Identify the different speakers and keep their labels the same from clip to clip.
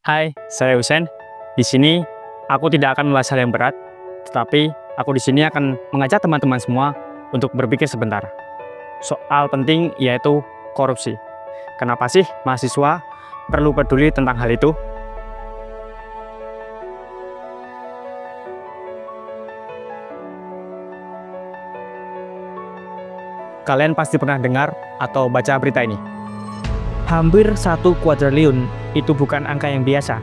Speaker 1: Hai, saya Husen. Di sini aku tidak akan membahas hal yang berat, tetapi aku di sini akan mengajak teman-teman semua untuk berpikir sebentar. Soal penting yaitu korupsi. Kenapa sih mahasiswa perlu peduli tentang hal itu? Kalian pasti pernah dengar atau baca berita ini. Hampir 1 kuadriliun itu bukan angka yang biasa.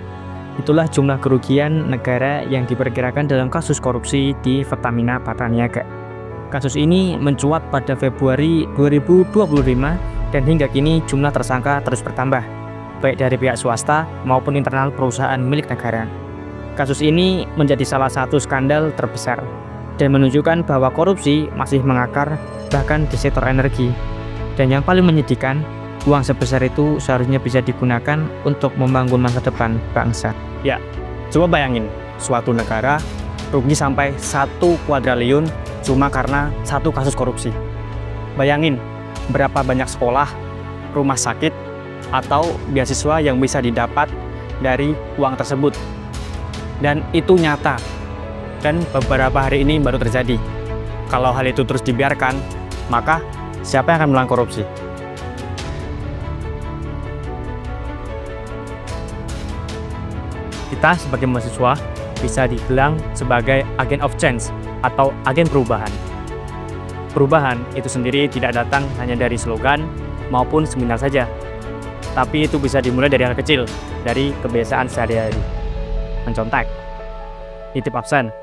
Speaker 1: Itulah jumlah kerugian negara yang diperkirakan dalam kasus korupsi di Pertamina Patraniaga. Kasus ini mencuat pada Februari 2025 dan hingga kini jumlah tersangka terus bertambah, baik dari pihak swasta maupun internal perusahaan milik negara. Kasus ini menjadi salah satu skandal terbesar dan menunjukkan bahwa korupsi masih mengakar bahkan di sektor energi. Dan yang paling menyedihkan, uang sebesar itu seharusnya bisa digunakan untuk membangun masa depan bangsa. Ya, coba bayangin, suatu negara rugi sampai 1 kuadriliun cuma karena satu kasus korupsi. Bayangin, berapa banyak sekolah, rumah sakit, atau beasiswa yang bisa didapat dari uang tersebut. Dan itu nyata, dan beberapa hari ini baru terjadi. Kalau hal itu terus dibiarkan, maka siapa yang akan melakukan korupsi? Kita sebagai mahasiswa bisa dibilang sebagai agen of change atau agen perubahan. Perubahan itu sendiri tidak datang hanya dari slogan maupun seminar saja, tapi itu bisa dimulai dari hal kecil, dari kebiasaan sehari-hari. Mencontek, nitip absen,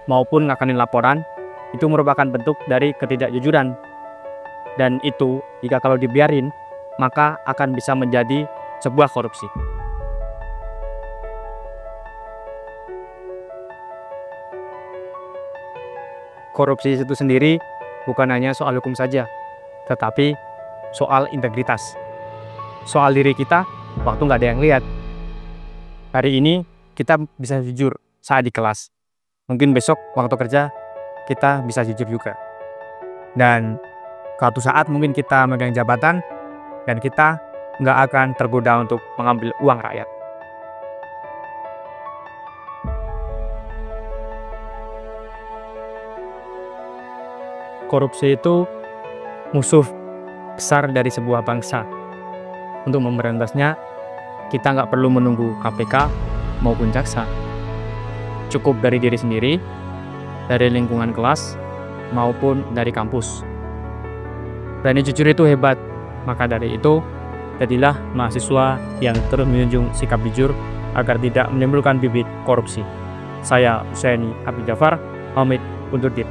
Speaker 1: maupun ngakanin laporan, itu merupakan bentuk dari ketidakjujuran. Dan itu, jika kalau dibiarin, maka akan bisa menjadi sebuah korupsi. Korupsi itu sendiri bukan hanya soal hukum saja, tetapi soal integritas. Soal diri kita, waktu nggak ada yang lihat. Hari ini, kita bisa jujur saat di kelas. Mungkin besok waktu kerja, kita bisa jujur juga. Dan suatu saat mungkin kita megang jabatan, dan kita nggak akan tergoda untuk mengambil uang rakyat. Korupsi itu musuh besar dari sebuah bangsa. Untuk memberantasnya, kita nggak perlu menunggu KPK maupun jaksa. Cukup dari diri sendiri, dari lingkungan kelas, maupun dari kampus. Berani jujur itu hebat, maka dari itu, jadilah mahasiswa yang terus menjunjung sikap jujur agar tidak menimbulkan bibit korupsi. Saya Husaini Abid Jafar, pamit undur diri.